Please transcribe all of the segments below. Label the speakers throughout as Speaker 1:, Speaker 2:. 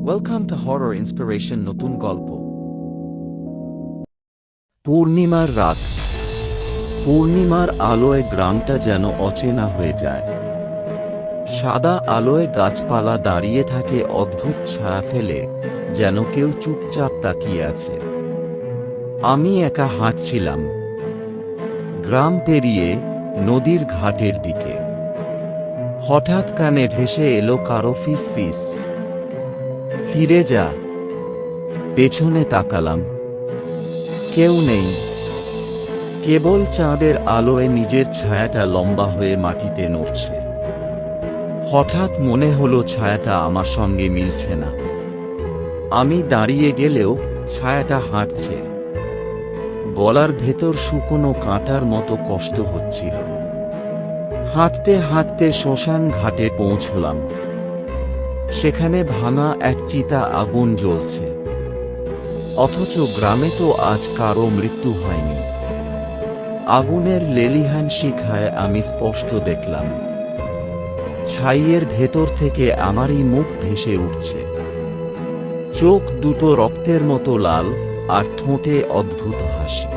Speaker 1: Welcome to horror inspiration নতুন গল্প। পূর্ণিমার রাত। পূর্ণিমার আলোয় গ্রামটা যেন অচেনা হয়ে যায়। সাদা আলোয় গাছপালা দাঁড়িয়ে থাকে অদ্ভুত ছায়া ফেলে, যেন কেউ চুপচাপ তাকিয়ে আছে। আমি একা হাঁটছিলাম গ্রাম পেরিয়ে নদীর ঘাটের দিকে। হঠাৎ কানে ভেসে এলো কারো ফিস ফিস, ফিরে যা। পেছনে তাকালাম, কেউ নেই, কেবল চাঁদের আলোয় নিজের ছায়াটা লম্বা হয়ে মাটিতে নড়ছে। হঠাৎ মনে হলো ছায়াটা আমার সঙ্গে মিলছে না। আমি দাঁড়িয়ে গেলেও ছায়াটা হাঁটছে। গলার ভেতর শুকনো কাঁটার মতো কষ্ট হচ্ছিল। হাঁটতে হাঁটতে শ্মশান ঘাটে পৌঁছলাম। সেখানে ভাঙা এক চিতা আগুন জ্বলছে, অথচ গ্রামে তো আজ কারো মৃত্যু হয়নি। আগুনের লেলিহান শিখায় আমি স্পষ্ট দেখলাম ছাইয়ের ভেতর থেকে আমারই মুখ ভেসে উঠছে। চোখ দুটো রক্তের মতো লাল, আর ঠোঁটে অদ্ভুত হাসি।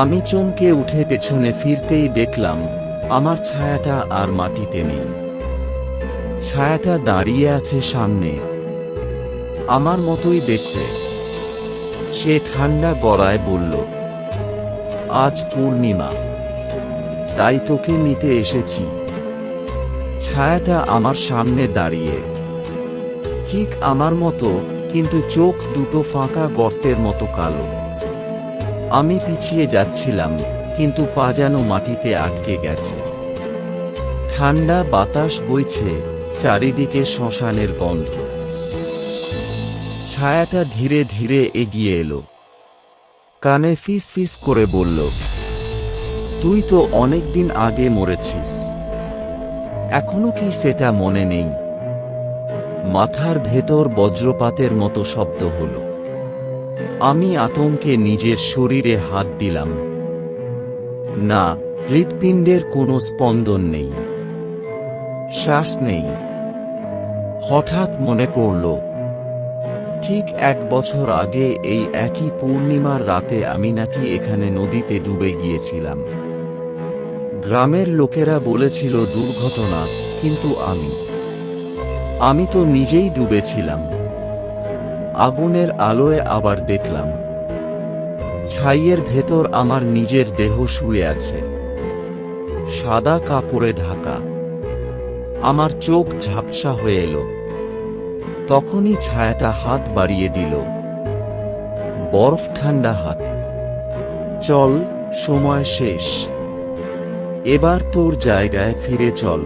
Speaker 1: আমি চমকে উঠে পেছনে ফিরতেই দেখলাম আমার ছায়াটা আর মাটিতে নেই। ছায়াটা দাঁড়িয়ে আছে সামনে, আমার মতোই দেখতে। সে ঠান্ডা গলায় বলল, আজ পূর্ণিমা, তাই তোকে নিতে এসেছি। ছায়াটা আমার সামনে দাঁড়িয়ে, ঠিক আমার মতো, কিন্তু চোখ দুটো ফাঁকা গর্তের মতো কালো। আমি পিছিয়ে যাচ্ছিলাম, কিন্তু পা যেন মাটিতে আটকে গেছে। ঠান্ডা বাতাস বইছে, চারিদিকে শ্মশানের গন্ধ। ছায়াটা ধীরে ধীরে এগিয়ে এলো, কানে ফিস ফিস করে বলল, তুই তো অনেকদিন আগে মরেছিস, এখনো কি সেটা মনে নেই? মাথার ভেতর বজ্রপাতের মতো শব্দ হলো। আমি আতঙ্কে নিজের শরীরে হাত দিলাম। না, হৃৎপিণ্ডের কোনো স্পন্দন নেই, শ্বাস নেই। হঠাৎ মনে পড়ল, ঠিক 1 বছর আগে এই একই পূর্ণিমার রাতে আমি নাকি এখানে নদীতে ডুবে গিয়েছিলাম। গ্রামের লোকেরা বলেছিল দুর্ঘটনা, কিন্তু আমি তো নিজেই ডুবেছিলাম। আগুনের আলোয় আবার দেখলাম ছাইয়ের ভেতর আমার নিজের দেহ শুয়ে আছে, সাদা কাপড়ে ঢাকা। আমার চোখ ঝাপসা হয়ে এলো। তখনই ছায়াটা হাত বাড়িয়ে দিল, বরফ ঠান্ডা হাত। চল, সময় শেষ, এবার তোর জায়গায় ফিরে চল।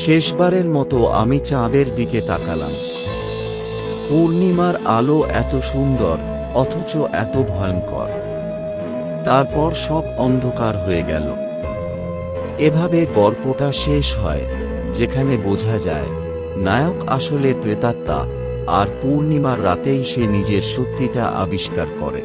Speaker 1: শেষবারের মতো আমি চাঁদের দিকে তাকালাম। পূর্ণিমার আলো এত সুন্দর, অথচ এত ভয়ঙ্কর। তারপর সব অন্ধকার হয়ে গেল। এভাবে গল্পটা শেষ হয়, যেখানে বোঝা যায় নায়ক আসলে প্রেতাত্মা, আর পূর্ণিমার রাতেই সে নিজের সত্যিটা আবিষ্কার করে।